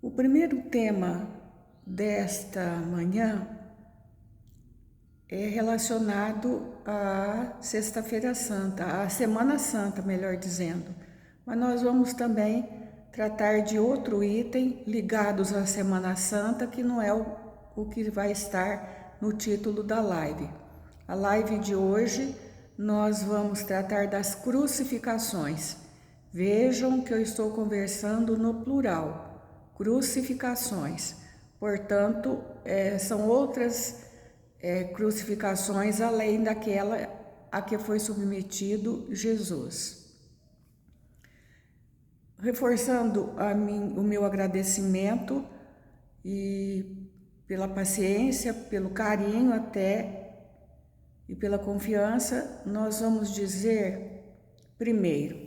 O primeiro tema desta manhã é relacionado à Sexta-feira Santa, à Semana Santa, melhor dizendo. Mas nós vamos também tratar de outro item ligados à Semana Santa, que não é o que vai estar no título da live. A live de hoje nós vamos tratar das crucificações. Vejam que eu estou conversando no plural, crucificações. Portanto, são outras crucificações além daquela a que foi submetido Jesus. Reforçando o meu agradecimento e pela paciência, pelo carinho até e pela confiança, nós vamos dizer primeiro,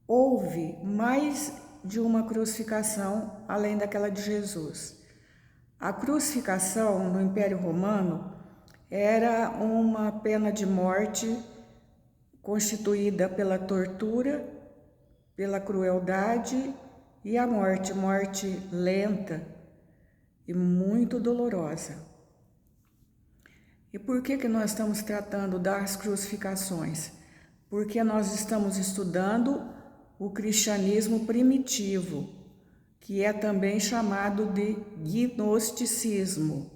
houve mais de uma crucificação além daquela de Jesus. A crucificação no Império Romano era uma pena de morte constituída pela tortura, pela crueldade e a morte lenta e muito dolorosa. E por que nós estamos tratando das crucificações? Porque nós estamos estudando o cristianismo primitivo, que é também chamado de gnosticismo,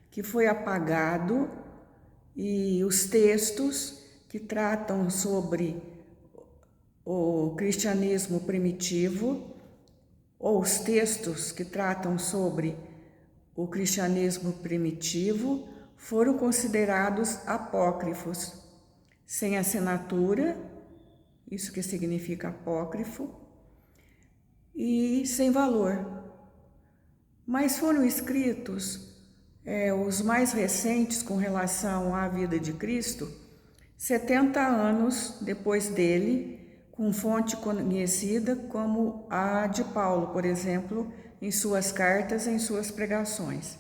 que foi apagado, e os textos que tratam sobre o cristianismo primitivo, ou os textos que tratam sobre o cristianismo primitivo, foram considerados apócrifos, sem assinatura, isso que significa apócrifo, e sem valor. Mas foram escritos, os mais recentes com relação à vida de Cristo, 70 anos depois dele, com fonte conhecida como a de Paulo, por exemplo, em suas cartas, em suas pregações.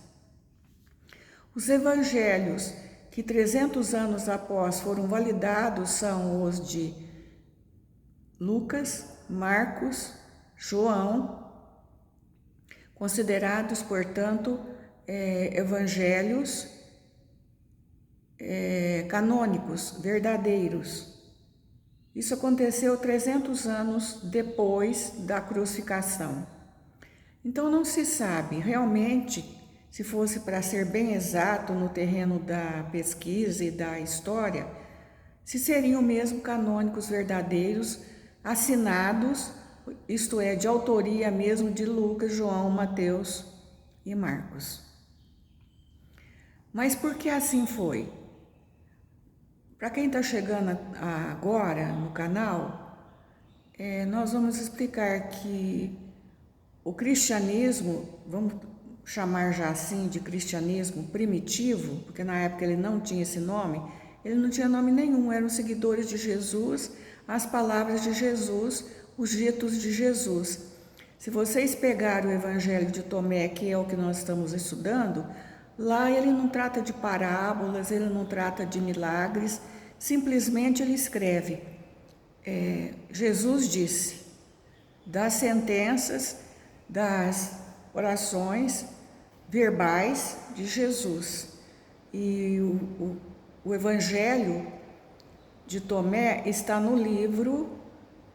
Os evangelhos que 300 anos após foram validados são os de Lucas, Marcos, João, considerados, portanto, evangelhos canônicos, verdadeiros. Isso aconteceu 300 anos depois da crucificação. Então não se sabe realmente, se fosse para ser bem exato no terreno da pesquisa e da história, se seriam mesmo canônicos verdadeiros, assinados, isto é, de autoria mesmo de Lucas, João, Mateus e Marcos. Mas por que assim foi? Para quem está chegando agora no canal, nós vamos explicar que o cristianismo, vamos chamar já assim de cristianismo primitivo, porque na época ele não tinha esse nome, ele não tinha nome nenhum, eram seguidores de Jesus, as palavras de Jesus, os ditos de Jesus. Se vocês pegarem o Evangelho de Tomé, que é o que nós estamos estudando, lá ele não trata de parábolas, ele não trata de milagres, simplesmente ele escreve, Jesus disse, das sentenças, das orações verbais de Jesus. E o Evangelho de Tomé está no livro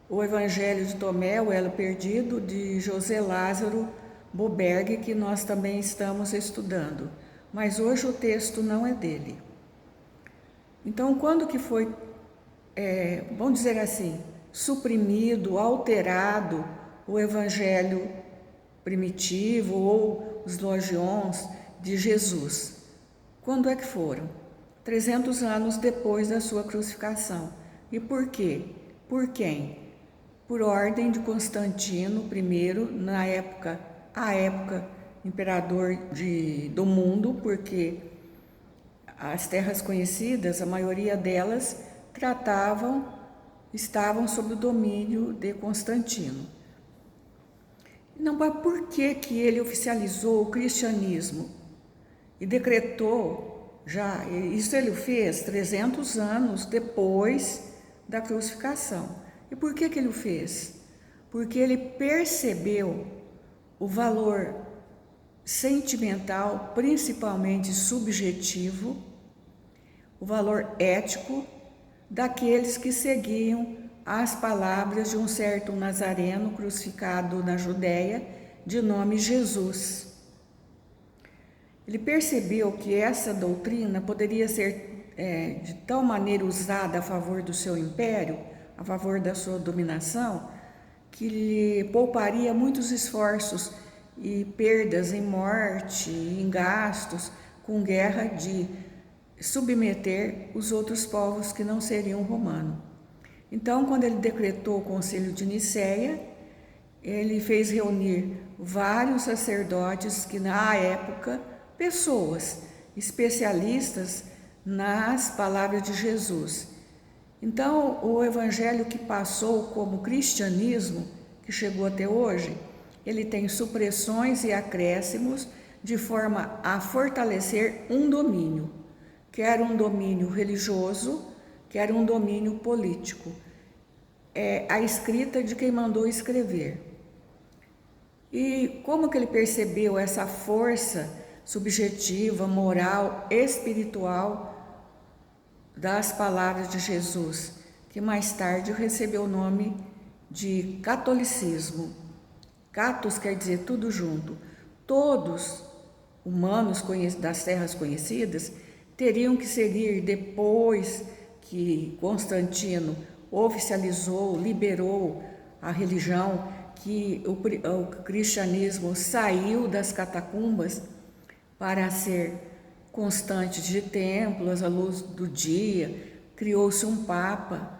O Evangelho de Tomé, o Elo Perdido, de José Lázaro Boberg, que nós também estamos estudando. Mas hoje o texto não é dele. Então, quando que foi, vamos dizer assim, suprimido, alterado o Evangelho primitivo ou os logions de Jesus? Quando é que foram? 300 anos depois da sua crucificação. E por quê? Por quem? Por ordem de Constantino I, a época imperador do mundo, porque as terras conhecidas, a maioria delas estavam sob o domínio de Constantino. Não, mas por que ele oficializou o cristianismo e decretou, isso ele fez 300 anos depois da crucificação. E por que ele o fez? porque ele percebeu o valor sentimental, principalmente subjetivo, o valor ético daqueles que seguiam as palavras de um certo nazareno crucificado na Judéia, de nome Jesus. Ele percebeu que essa doutrina poderia ser de tal maneira usada a favor do seu império, a favor da sua dominação, que lhe pouparia muitos esforços e perdas em morte, em gastos, com guerra de submeter os outros povos que não seriam romanos. Então, quando ele decretou o Concílio de Nicéia, ele fez reunir vários sacerdotes que na época, pessoas especialistas nas palavras de Jesus. Então, o evangelho que passou como cristianismo, que chegou até hoje, ele tem supressões e acréscimos de forma a fortalecer um domínio, quer um domínio religioso, quer um domínio político. É a escrita de quem mandou escrever. E como que ele percebeu essa força subjetiva, moral, espiritual das palavras de Jesus, que mais tarde recebeu o nome de catolicismo. Catos quer dizer tudo junto. Todos humanos das terras conhecidas teriam que seguir, depois que Constantino oficializou, liberou a religião, que o cristianismo saiu das catacumbas para ser constante de templos à luz do dia, criou-se um papa.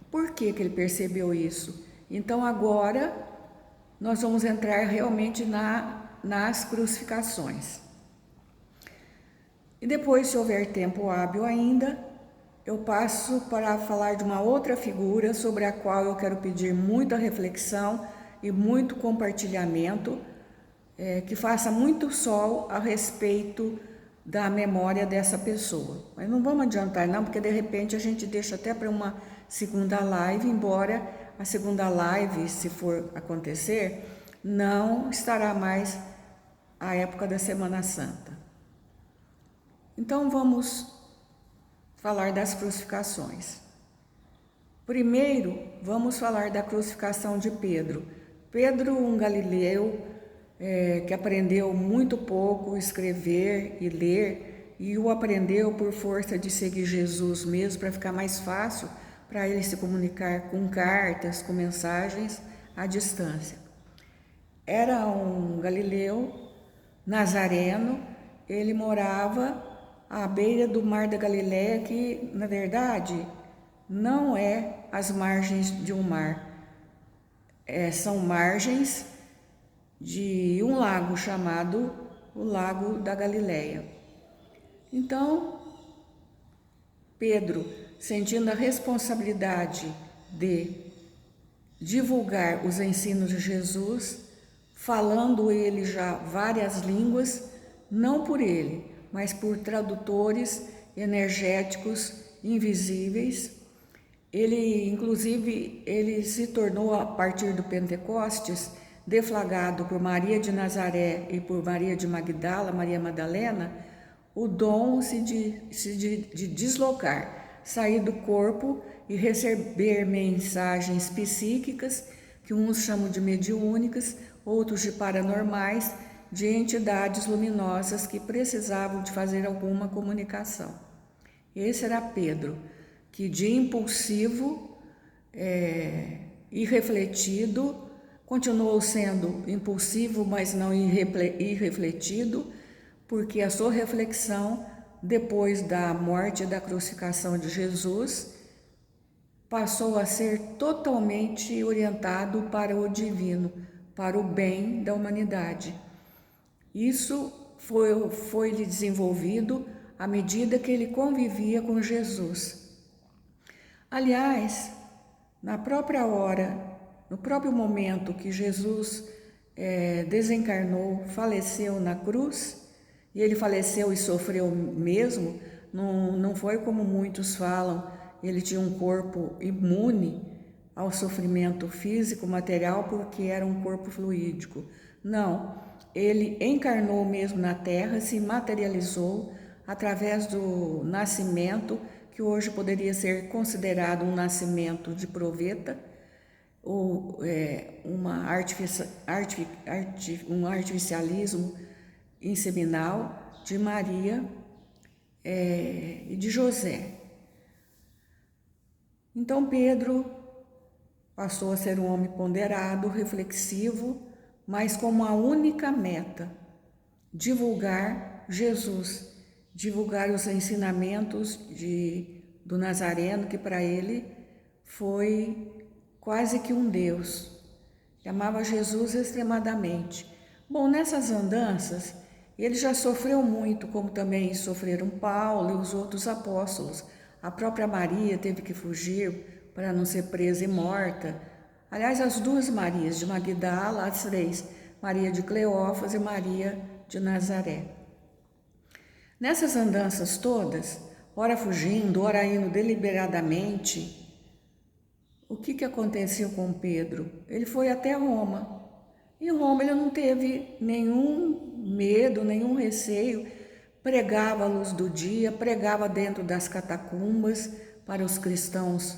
Por que ele percebeu isso? Então agora nós vamos entrar realmente nas crucificações. E depois, se houver tempo hábil ainda, eu passo para falar de uma outra figura sobre a qual eu quero pedir muita reflexão e muito compartilhamento, que faça muito sol a respeito da memória dessa pessoa. Mas não vamos adiantar não, porque de repente a gente deixa até para uma segunda live, embora a segunda live, se for acontecer, não estará mais a época da Semana Santa. Então vamos falar das crucificações. Primeiro, vamos falar da crucificação de Pedro. Pedro, um galileu, que aprendeu muito pouco escrever e ler, e o aprendeu por força de seguir Jesus mesmo, para ficar mais fácil para ele se comunicar com cartas, com mensagens à distância. Era um galileu nazareno, ele morava à beira do Mar da Galileia, que na verdade não é as margens de um mar, são margens de um lago chamado o Lago da Galileia. Então, Pedro, sentindo a responsabilidade de divulgar os ensinos de Jesus, falando ele já várias línguas, não por ele, mas por tradutores energéticos invisíveis. Ele se tornou, a partir do Pentecostes, deflagrado por Maria de Nazaré e por Maria de Magdala, Maria Madalena, o dom de deslocar, sair do corpo e receber mensagens psíquicas, que uns chamam de mediúnicas, outros de paranormais, de entidades luminosas que precisavam de fazer alguma comunicação. Esse era Pedro, que de impulsivo, irrefletido, continuou sendo impulsivo, mas não irrefletido, porque a sua reflexão, depois da morte e da crucificação de Jesus, passou a ser totalmente orientado para o divino, para o bem da humanidade. Isso foi-lhe desenvolvido à medida que ele convivia com Jesus. Aliás, na própria hora, no próprio momento que Jesus desencarnou, faleceu na cruz, e ele faleceu e sofreu mesmo, não foi como muitos falam, ele tinha um corpo imune ao sofrimento físico, material, porque era um corpo fluídico. Não, ele encarnou mesmo na Terra, se materializou através do nascimento, que hoje poderia ser considerado um nascimento de proveta, ou um artificialismo inseminal de Maria e de José. Então Pedro passou a ser um homem ponderado, reflexivo, mas com uma única meta: divulgar Jesus, divulgar os ensinamentos do Nazareno, que para ele foi quase que um Deus. Ele amava Jesus extremadamente. Bom, nessas andanças, ele já sofreu muito, como também sofreram Paulo e os outros apóstolos. A própria Maria teve que fugir para não ser presa e morta. Aliás, as duas Marias, de Magdala, as três, Maria de Cleófas e Maria de Nazaré. Nessas andanças todas, ora fugindo, ora indo deliberadamente, o que aconteceu com Pedro? Ele foi até Roma. Em Roma ele não teve nenhum medo, nenhum receio, pregava a luz do dia, pregava dentro das catacumbas para os cristãos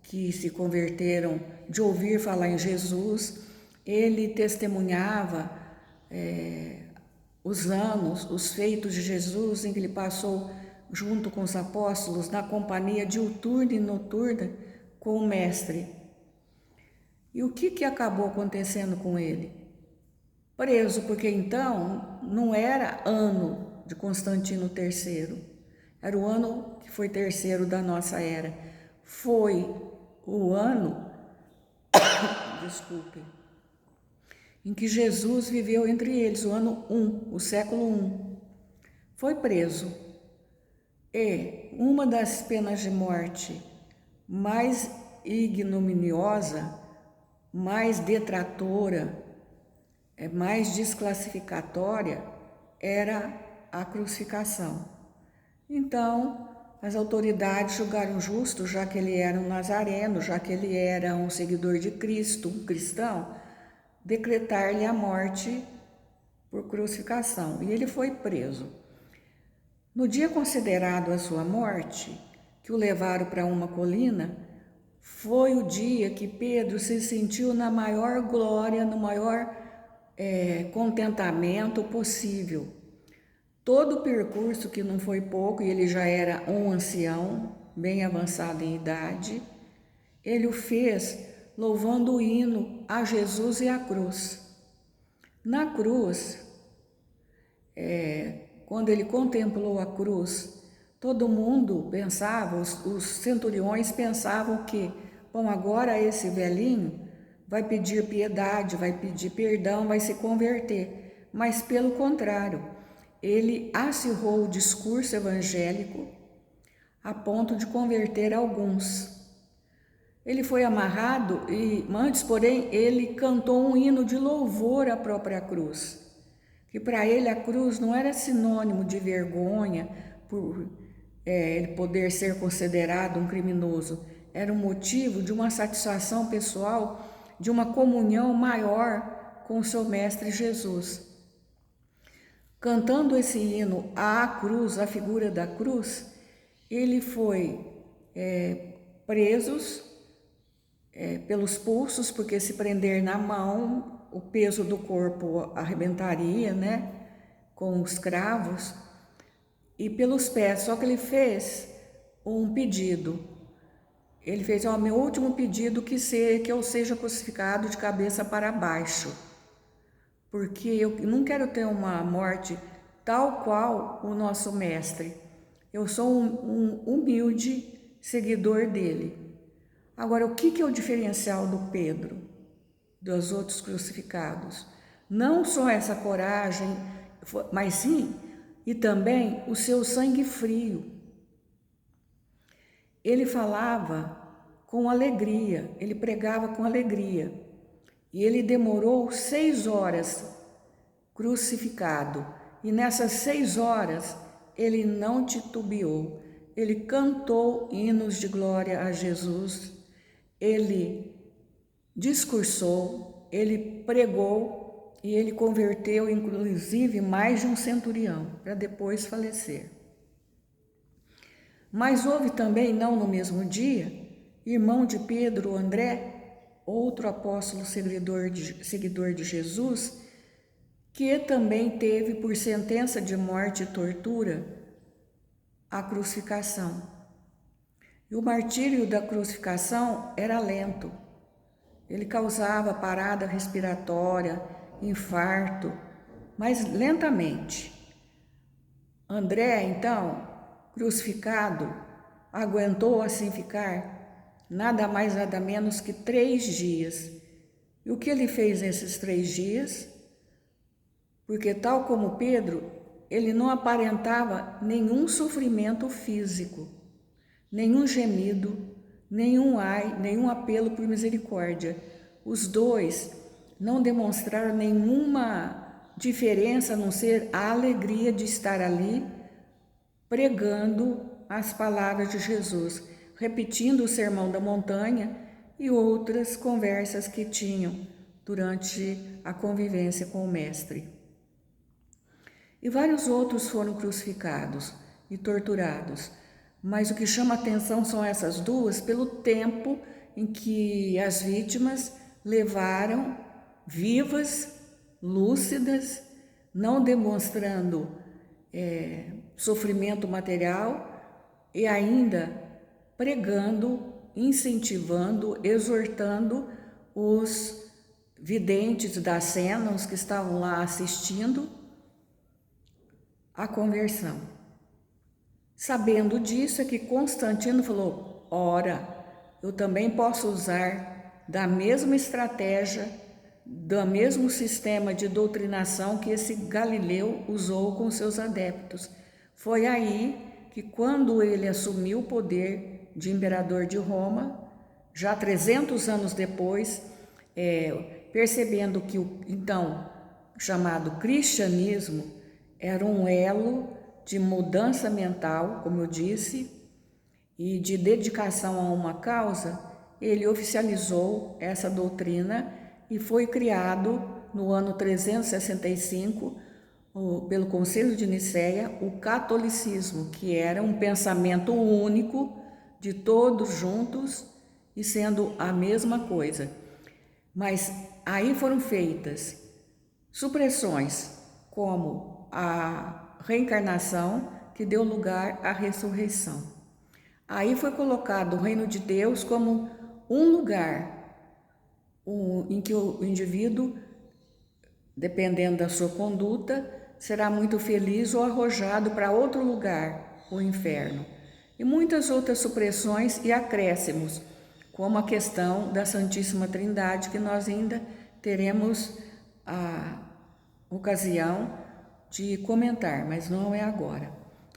que se converteram de ouvir falar em Jesus. Ele testemunhava os anos, os feitos de Jesus, em que ele passou junto com os apóstolos na companhia diuturna e noturna com o Mestre. E o que acabou acontecendo com ele? Preso, porque então não era ano de Constantino III, era o ano que foi terceiro da nossa era. Foi o ano, desculpe, em que Jesus viveu entre eles, o ano 1, o século 1. Foi preso. E uma das penas de morte mais ignominiosa, mais detratora, mais desclassificatória, era a crucificação. Então, as autoridades julgaram justo, já que ele era um nazareno, já que ele era um seguidor de Cristo, um cristão, decretar-lhe a morte por crucificação. E ele foi preso. No dia considerado a sua morte, que o levaram para uma colina, foi o dia que Pedro se sentiu na maior glória, no maior contentamento possível. Todo o percurso, que não foi pouco, e ele já era um ancião, bem avançado em idade, ele o fez louvando o hino a Jesus e a cruz. Na cruz, quando ele contemplou a cruz, todo mundo pensava, os centuriões pensavam que, bom, agora esse velhinho vai pedir piedade, vai pedir perdão, vai se converter. Mas pelo contrário, ele acirrou o discurso evangélico a ponto de converter alguns. Ele foi amarrado e antes, porém, ele cantou um hino de louvor à própria cruz. Que para ele a cruz não era sinônimo de vergonha por ele poder ser considerado um criminoso. Era um motivo de uma satisfação pessoal, de uma comunhão maior com o seu mestre Jesus. Cantando esse hino à cruz, à figura da cruz, ele foi preso pelos pulsos, porque se prender na mão, o peso do corpo arrebentaria, né, com os cravos, e pelos pés. Só que ele fez um pedido. Ele fez: meu último pedido que eu seja crucificado de cabeça para baixo, porque eu não quero ter uma morte tal qual o nosso mestre. Eu sou um humilde seguidor dele. Agora, o que é o diferencial do Pedro, dos outros crucificados? Não só essa coragem, mas sim, e também o seu sangue frio. Ele falava com alegria, ele pregava com alegria. E ele demorou 6 horas crucificado. E nessas 6 horas, ele não titubeou. Ele cantou hinos de glória a Jesus. ele discursou, ele pregou e ele converteu inclusive mais de um centurião, para depois falecer. Mas houve também, não no mesmo dia, irmão de Pedro, André, outro apóstolo seguidor de Jesus, que também teve por sentença de morte e tortura a crucificação. E o martírio da crucificação era lento. Ele causava parada respiratória, infarto, mas lentamente. André, então, crucificado, aguentou assim ficar nada mais nada menos que 3 dias. E o que ele fez nesses 3 dias? Porque tal como Pedro, ele não aparentava nenhum sofrimento físico, nenhum gemido, nenhum ai, nenhum apelo por misericórdia. Os dois não demonstraram nenhuma diferença a não ser a alegria de estar ali pregando as palavras de Jesus, repetindo o Sermão da Montanha e outras conversas que tinham durante a convivência com o Mestre. E vários outros foram crucificados e torturados, mas o que chama atenção são essas duas pelo tempo em que as vítimas levaram vivas, lúcidas, não demonstrando sofrimento material e ainda pregando, incentivando, exortando os videntes da cena, os que estavam lá assistindo, a conversão. Sabendo disso é que Constantino falou: ora, eu também posso usar da mesma estratégia, do mesmo sistema de doutrinação que esse Galileu usou com seus adeptos. Foi aí que, quando ele assumiu o poder de imperador de Roma, já 300 anos depois, percebendo que o então chamado cristianismo era um elo de mudança mental, como eu disse, e de dedicação a uma causa, ele oficializou essa doutrina e foi criado no ano 365, pelo Concílio de Nicéia, o catolicismo, que era um pensamento único de todos juntos e sendo a mesma coisa. Mas aí foram feitas supressões, como a reencarnação, que deu lugar à ressurreição. Aí foi colocado o reino de Deus como um lugar em que o indivíduo, dependendo da sua conduta, será muito feliz ou arrojado para outro lugar, o inferno. E muitas outras supressões e acréscimos, como a questão da Santíssima Trindade, que nós ainda teremos a ocasião de comentar, mas não é agora.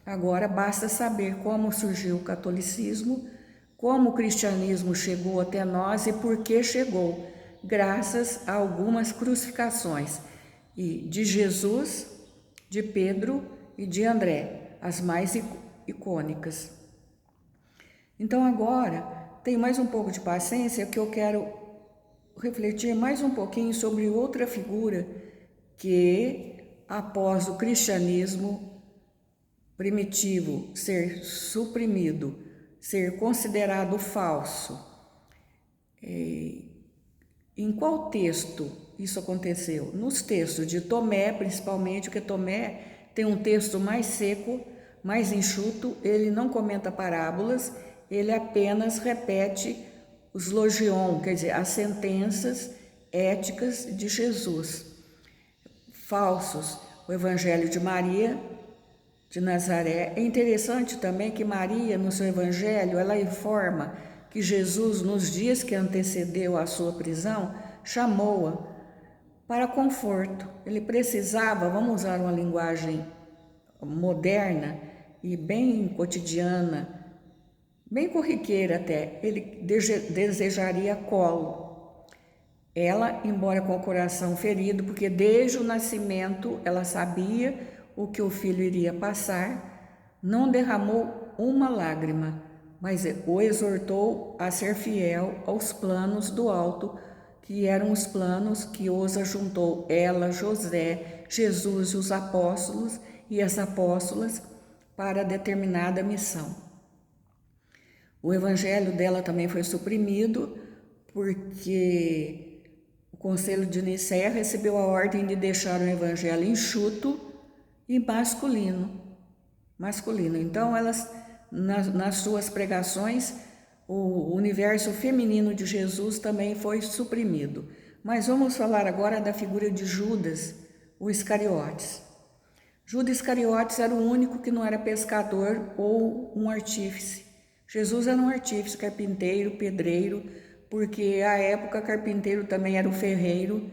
Agora basta saber como surgiu o catolicismo, como o cristianismo chegou até nós e por que chegou, graças a algumas crucificações de Jesus, de Pedro e de André, as mais icônicas. Então agora, tem mais um pouco de paciência que eu quero refletir mais um pouquinho sobre outra figura que, após o cristianismo primitivo ser suprimido, ser considerado falso, em qual texto isso aconteceu? Nos textos de Tomé, principalmente, porque Tomé tem um texto mais seco, mais enxuto, ele não comenta parábolas, ele apenas repete os logion, quer dizer, as sentenças éticas de Jesus. Falsos, o Evangelho de Maria de Nazaré. É interessante também que Maria, no seu Evangelho, ela informa que Jesus, nos dias que antecedeu a sua prisão, chamou-a para conforto. Ele precisava, vamos usar uma linguagem moderna e bem cotidiana, bem corriqueira até, ele desejaria colo. Ela, embora com o coração ferido, porque desde o nascimento ela sabia o que o filho iria passar, não derramou uma lágrima, mas o exortou a ser fiel aos planos do alto, que eram os planos que os ajuntou ela, José, Jesus e os apóstolos e as apóstolas para determinada missão. O evangelho dela também foi suprimido porque o Conselho de Nicéia recebeu a ordem de deixar o evangelho enxuto e masculino. Então, elas, nas suas pregações, o universo feminino de Jesus também foi suprimido. Mas vamos falar agora da figura de Judas, o Iscariotes. Judas Iscariotes era o único que não era pescador ou um artífice. Jesus era um artífice, carpinteiro, pedreiro, porque à época carpinteiro também era o ferreiro.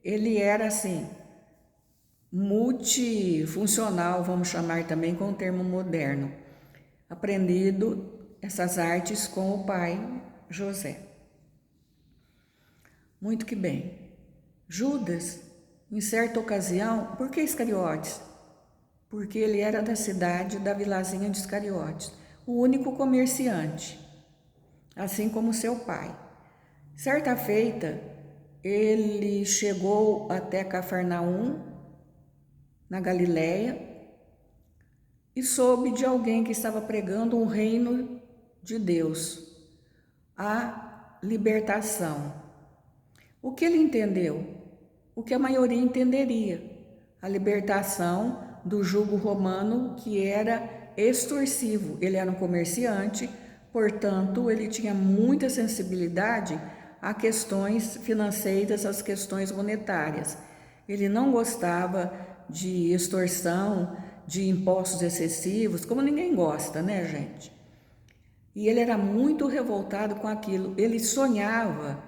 Ele era assim, multifuncional, vamos chamar também com o termo moderno, aprendido essas artes com o pai José. Muito que bem. Judas, em certa ocasião, por que Iscariotes? Porque ele era da cidade da vilazinha de Iscariotes, o único comerciante, assim como seu pai. Certa feita, ele chegou até Cafarnaum, na Galileia, e soube de alguém que estava pregando um reino de Deus, a libertação. O que ele entendeu? O que a maioria entenderia, a libertação do jugo romano, que era extorsivo. Ele era um comerciante, portanto, ele tinha muita sensibilidade a questões financeiras, às questões monetárias. Ele não gostava de extorsão, de impostos excessivos, como ninguém gosta, né, gente? E ele era muito revoltado com aquilo. Ele sonhava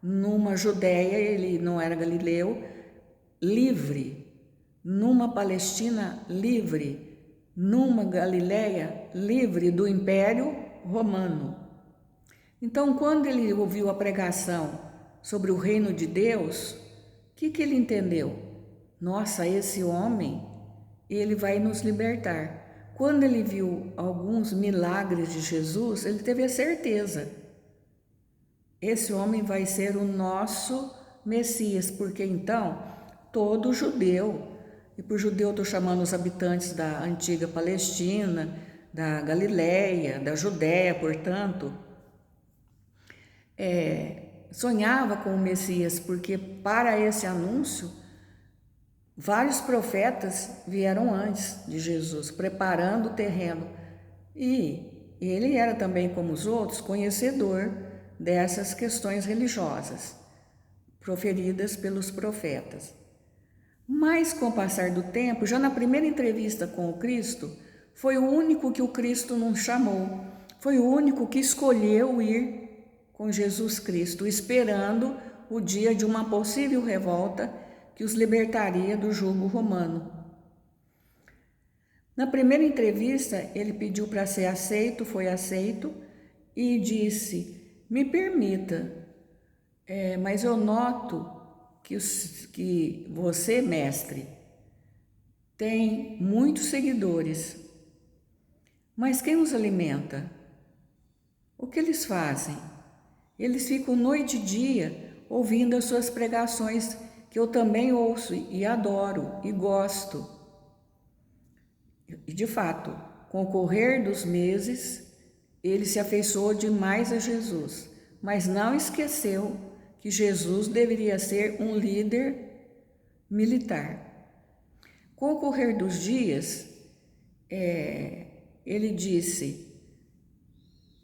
numa Judéia, ele não era galileu, livre, numa Palestina livre, numa Galileia livre do Império Romano. Então, quando ele ouviu a pregação sobre o reino de Deus, o que ele entendeu? Nossa, esse homem, ele vai nos libertar. Quando ele viu alguns milagres de Jesus, ele teve a certeza. Esse homem vai ser o nosso Messias, porque então todo judeu, e por judeu estou chamando os habitantes da antiga Palestina, da Galileia, da Judéia, portanto, sonhava com o Messias, porque para esse anúncio, vários profetas vieram antes de Jesus, preparando o terreno. E ele era também, como os outros, conhecedor dessas questões religiosas, proferidas pelos profetas. Mas, com o passar do tempo, já na primeira entrevista com o Cristo, foi o único que o Cristo não chamou, foi o único que escolheu ir com Jesus Cristo, esperando o dia de uma possível revolta que os libertaria do jugo romano. Na primeira entrevista, ele pediu para ser aceito, foi aceito, e disse: me permita, mas eu noto que você, mestre, tem muitos seguidores, mas quem os alimenta? O que eles fazem? Eles ficam noite e dia ouvindo as suas pregações, que eu também ouço e adoro e gosto. E de fato, com o correr dos meses, ele se afeiçoou demais a Jesus, mas não esqueceu que Jesus deveria ser um líder militar. Com o correr dos dias, ele disse: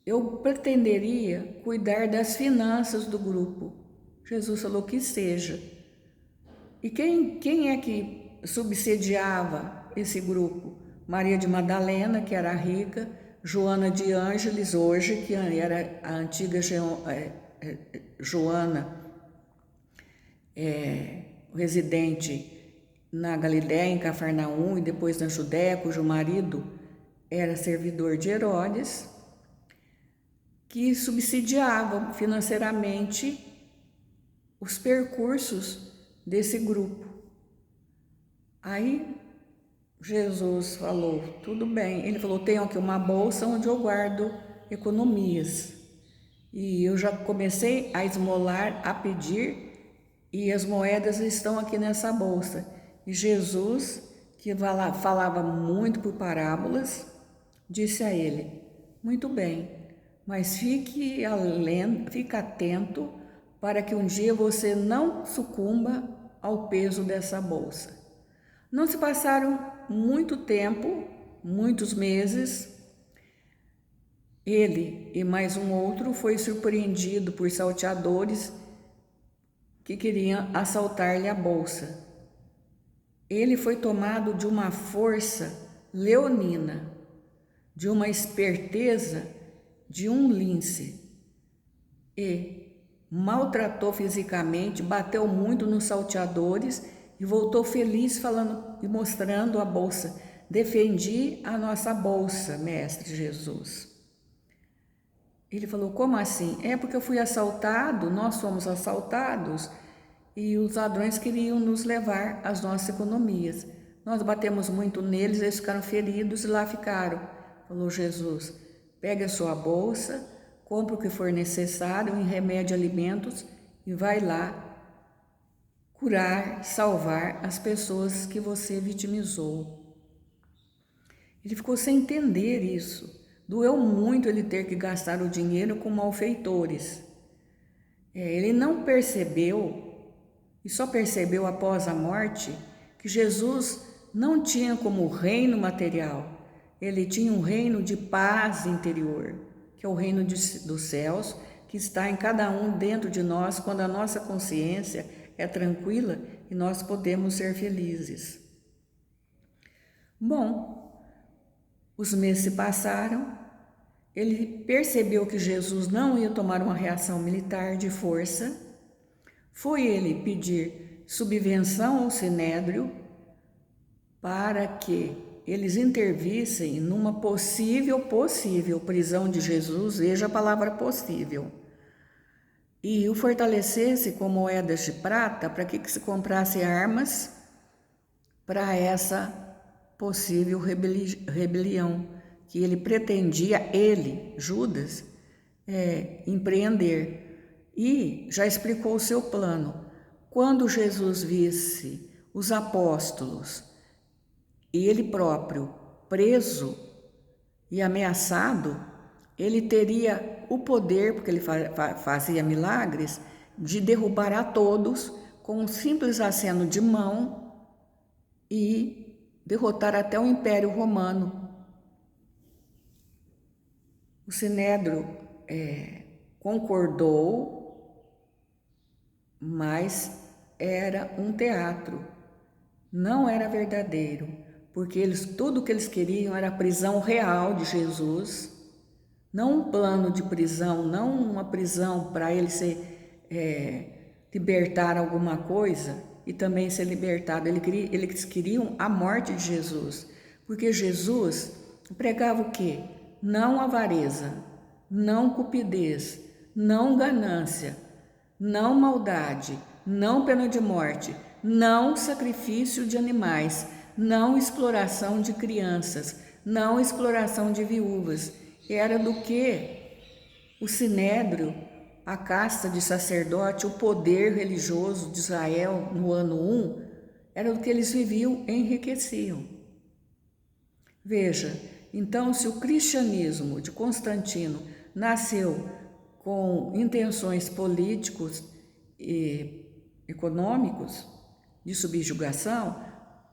eu pretenderia cuidar das finanças do grupo. Jesus falou que seja. E quem é que subsidiava esse grupo? Maria de Madalena, que era rica, Joana de Ângeles, hoje, que era a antiga Joana, residente na Galiléia, em Cafarnaum, e depois na Judéia, cujo marido era servidor de Herodes, que subsidiavam financeiramente os percursos desse grupo. Aí Jesus falou: tudo bem. Ele falou: tenho aqui uma bolsa onde eu guardo economias. E eu já comecei a esmolar, a pedir, e as moedas estão aqui nessa bolsa. E Jesus, que falava muito por parábolas, disse a ele: muito bem, mas fique atento para que um dia você não sucumba ao peso dessa bolsa. Não se passaram muito tempo, muitos meses, ele e mais um outro foi surpreendido por salteadores que queriam assaltar-lhe a bolsa. Ele foi tomado de uma força leonina, de uma esperteza de um lince, e maltratou fisicamente, bateu muito nos salteadores e voltou feliz falando e mostrando a bolsa. Defendi a nossa bolsa, Mestre Jesus. Ele falou: como assim? É porque eu fui assaltado, nós fomos assaltados e os ladrões queriam nos levar as nossas economias. Nós batemos muito neles, eles ficaram feridos e lá ficaram. Falou Jesus: pegue a sua bolsa, compre o que for necessário em remédio e alimentos e vai lá curar, salvar as pessoas que você vitimizou. Ele ficou sem entender isso. Doeu muito ele ter que gastar o dinheiro com malfeitores. Ele não percebeu, e só percebeu após a morte, que Jesus não tinha como reino material. Ele tinha um reino de paz interior, que é o reino dos céus, que está em cada um dentro de nós, quando a nossa consciência é tranquila e nós podemos ser felizes. Bom, os meses se passaram, ele percebeu que Jesus não ia tomar uma reação militar de força, foi ele pedir subvenção ao Sinédrio para que eles intervissem numa possível prisão de Jesus, veja a palavra possível, e o fortalecesse com moedas de prata para que se comprasse armas para essa possível rebelião que ele pretendia, Judas, empreender. E já explicou o seu plano. Quando Jesus visse os apóstolos e ele próprio preso e ameaçado, ele teria o poder, porque ele fazia milagres, de derrubar a todos com um simples aceno de mão e derrotar até o Império Romano. O Sinédrio concordou, mas era um teatro, não era verdadeiro, porque tudo que eles queriam era a prisão real de Jesus, não um plano de prisão, não uma prisão para ele libertar alguma coisa e também ser libertado. Eles queriam a morte de Jesus, porque Jesus pregava o quê? Não avareza, não cupidez, não ganância, não maldade, não pena de morte, não sacrifício de animais, não exploração de crianças, não exploração de viúvas. Era do que o Sinédrio, a casta de sacerdote, o poder religioso de Israel no ano 1, era do que eles viviam e enriqueciam. Veja, então, se o cristianismo de Constantino nasceu com intenções políticos e econômicos de subjugação,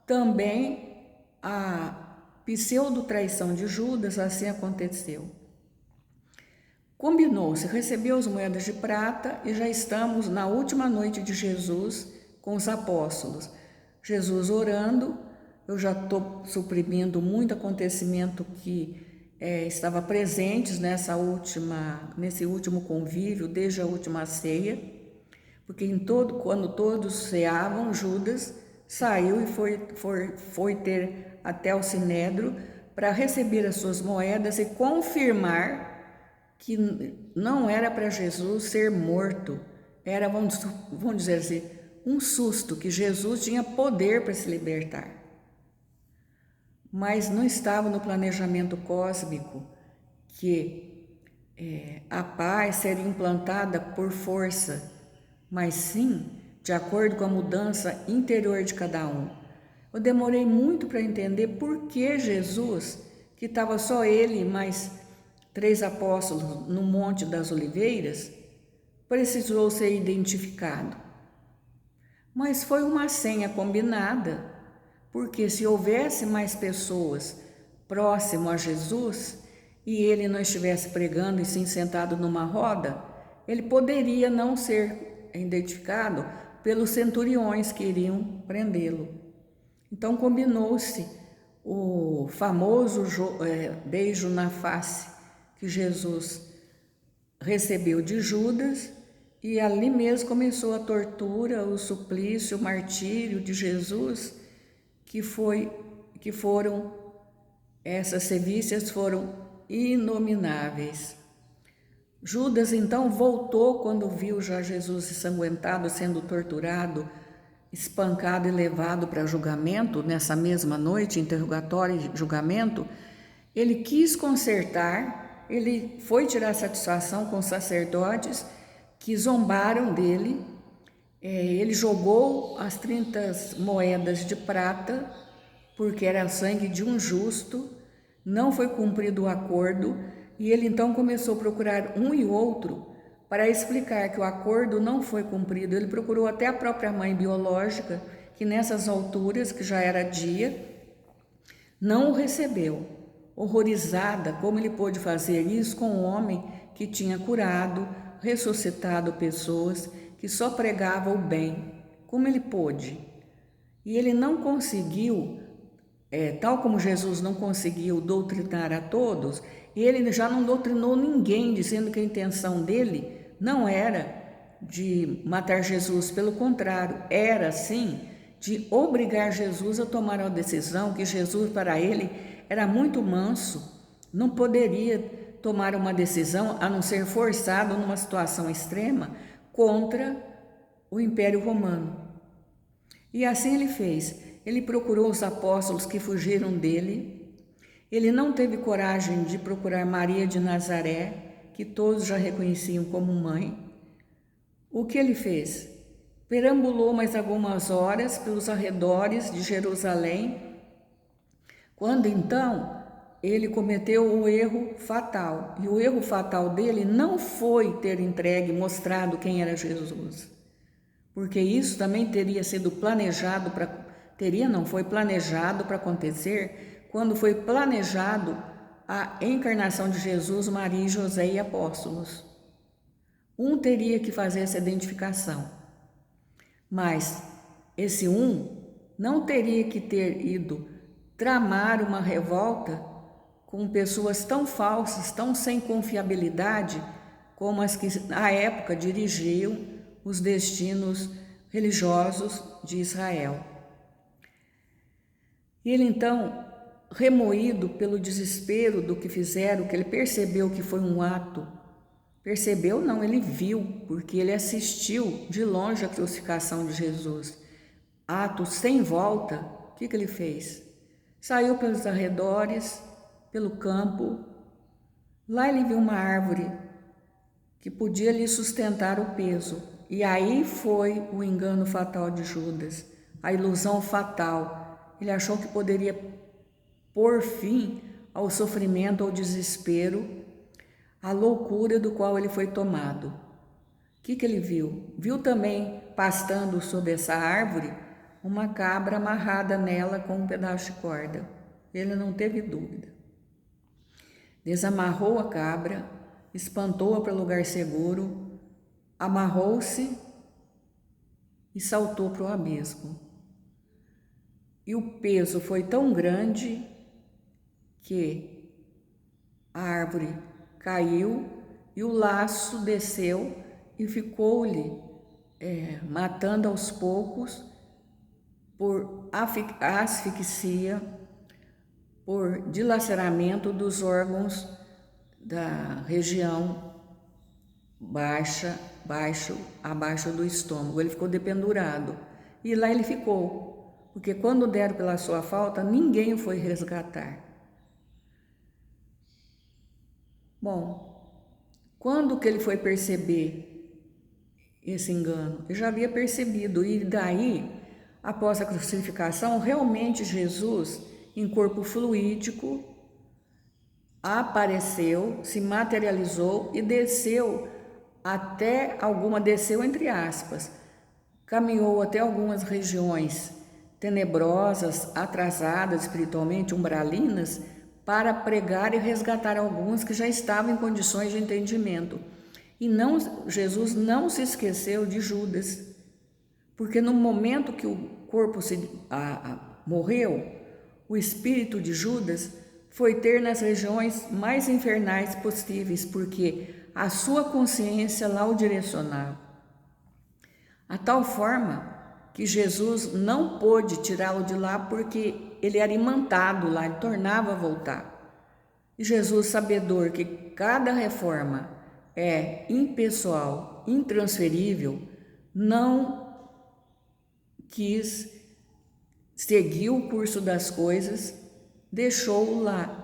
também a pseudo-traição de Judas assim aconteceu. Combinou-se, recebeu as moedas de prata e já estamos na última noite de Jesus com os apóstolos. Jesus orando, eu já estou suprimindo muito acontecimento que estava presentes nesse último convívio, desde a última ceia, porque quando todos ceavam, Judas saiu e foi ter até o Sinédrio para receber as suas moedas e confirmar que não era para Jesus ser morto, era, vamos dizer assim, um susto, que Jesus tinha poder para se libertar. Mas não estava no planejamento cósmico que a paz seria implantada por força, mas sim de acordo com a mudança interior de cada um. Eu demorei muito para entender por que Jesus, que estava só ele e mais 3 apóstolos no Monte das Oliveiras, precisou ser identificado. Mas foi uma senha combinada, porque se houvesse mais pessoas próximo a Jesus e ele não estivesse pregando e sim sentado numa roda, ele poderia não ser identificado pelos centuriões que iriam prendê-lo. Então combinou-se o famoso beijo na face que Jesus recebeu de Judas, e ali mesmo começou a tortura, o suplício, o martírio de Jesus, que foram, essas sevícias foram inomináveis. Judas então voltou quando viu já Jesus ensanguentado, sendo torturado, espancado e levado para julgamento, nessa mesma noite, interrogatório e julgamento. Ele quis consertar, ele foi tirar satisfação com os sacerdotes que zombaram dele. Ele jogou as 30 moedas de prata, porque era sangue de um justo, não foi cumprido o acordo, e ele então começou a procurar um e outro para explicar que o acordo não foi cumprido. Ele procurou até a própria mãe biológica, que nessas alturas, que já era dia, não o recebeu. Horrorizada, como ele pôde fazer isso com um homem que tinha curado, ressuscitado pessoas, que só pregava o bem? Como ele pôde? E ele não conseguiu, tal como Jesus não conseguiu doutrinar a todos, ele já não doutrinou ninguém, dizendo que a intenção dele não era de matar Jesus, pelo contrário, era sim de obrigar Jesus a tomar uma decisão, que Jesus para ele era muito manso, não poderia tomar uma decisão a não ser forçado numa situação extrema contra o Império Romano. E assim ele fez. Ele procurou os apóstolos que fugiram dele. Ele não teve coragem de procurar Maria de Nazaré, que todos já reconheciam como mãe. O que ele fez? Perambulou mais algumas horas pelos arredores de Jerusalém, quando então ele cometeu um erro fatal. E o erro fatal dele não foi ter entregue, mostrado quem era Jesus, porque isso também teria sido planejado foi planejado para acontecer quando foi planejado a encarnação de Jesus, Maria, José e apóstolos. Um teria que fazer essa identificação, mas esse não teria que ter ido tramar uma revolta com pessoas tão falsas, tão sem confiabilidade, como as que à época dirigiam os destinos religiosos de Israel. E ele então, remoído pelo desespero do que fizeram, que ele percebeu que foi um ato, percebeu não, ele viu, porque ele assistiu de longe a crucificação de Jesus, ato sem volta. O que ele fez? Saiu pelos arredores, pelo campo. Lá ele viu uma árvore que podia lhe sustentar o peso. E aí foi o engano fatal de Judas, a ilusão fatal. Ele achou que poderia pôr fim ao sofrimento, ao desespero, à loucura do qual ele foi tomado. O que ele viu? Viu também, pastando sob essa árvore, uma cabra amarrada nela com um pedaço de corda. Ele não teve dúvida. Desamarrou a cabra, espantou-a para o lugar seguro, amarrou-se e saltou para o abismo. E o peso foi tão grande que a árvore caiu e o laço desceu e ficou-lhe matando aos poucos por asfixia, por dilaceramento dos órgãos da região abaixo do estômago. Ele ficou dependurado e lá ele ficou, porque quando deram pela sua falta, ninguém o foi resgatar. Bom, Quando que ele foi perceber esse engano? Ele já havia percebido, e daí, após a crucificação, realmente Jesus, em corpo fluídico, apareceu, se materializou e desceu desceu entre aspas, caminhou até algumas regiões tenebrosas, atrasadas espiritualmente, umbralinas, para pregar e resgatar alguns que já estavam em condições de entendimento. E Jesus não se esqueceu de Judas, porque no momento que o corpo morreu, o espírito de Judas foi ter nas regiões mais infernais possíveis, porque a sua consciência lá o direcionava. A tal forma que Jesus não pôde tirá-lo de lá, porque ele era imantado lá, ele tornava a voltar. E Jesus, sabedor que cada reforma é impessoal, intransferível, não quis seguir o curso das coisas, deixou-o lá,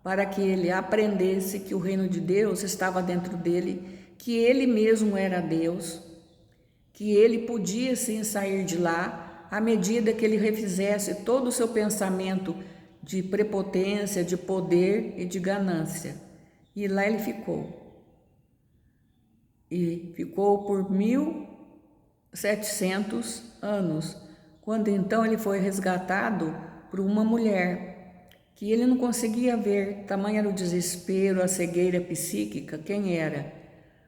para que ele aprendesse que o reino de Deus estava dentro dele, que ele mesmo era Deus, que ele podia sim sair de lá à medida que ele refizesse todo o seu pensamento de prepotência, de poder e de ganância. E lá ele ficou. E ficou por 1700 anos, quando então ele foi resgatado por uma mulher que ele não conseguia ver, tamanho era o desespero, a cegueira psíquica, quem era.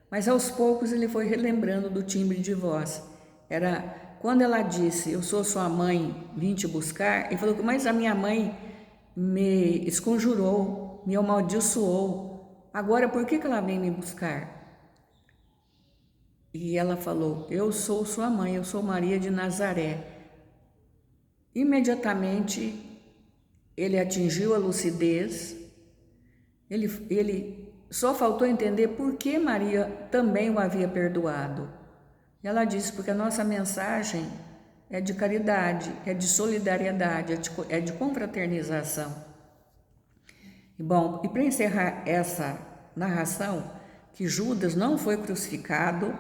Mas aos poucos ele foi relembrando do timbre de voz. Era quando ela disse, eu sou sua mãe, vim te buscar, ele falou, mas a minha mãe me esconjurou, me amaldiçoou, agora por que ela vem me buscar? E ela falou, eu sou sua mãe, eu sou Maria de Nazaré. Imediatamente ele atingiu a lucidez, ele só faltou entender por que Maria também o havia perdoado. E ela disse, porque a nossa mensagem é de caridade, é de solidariedade, é de confraternização. Bom, e para encerrar essa narração, que Judas não foi crucificado,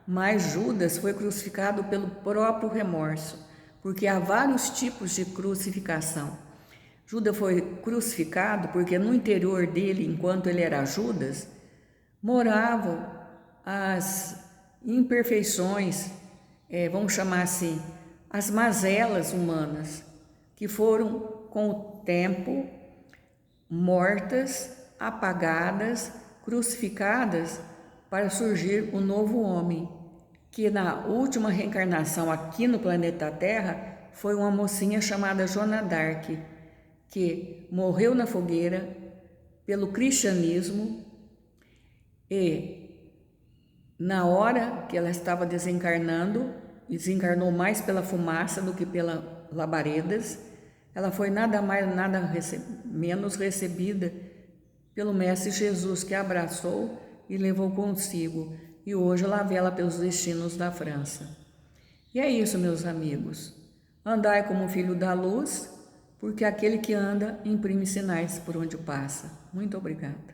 mas Judas foi crucificado pelo próprio remorso, porque há vários tipos de crucificação. Judas foi crucificado porque no interior dele, enquanto ele era Judas, moravam as imperfeições, vamos chamar assim, as mazelas humanas, que foram com o tempo mortas, apagadas, crucificadas para surgir o novo homem, que na última reencarnação aqui no planeta Terra foi uma mocinha chamada Joana d'Arc, que morreu na fogueira pelo cristianismo e na hora que ela estava desencarnando, desencarnou mais pela fumaça do que pelas labaredas, ela foi nada mais, menos recebida pelo Mestre Jesus, que a abraçou e levou consigo, e hoje ela vela pelos destinos da França. E é isso, meus amigos, andai como filho da luz, porque aquele que anda imprime sinais por onde passa. Muito obrigada.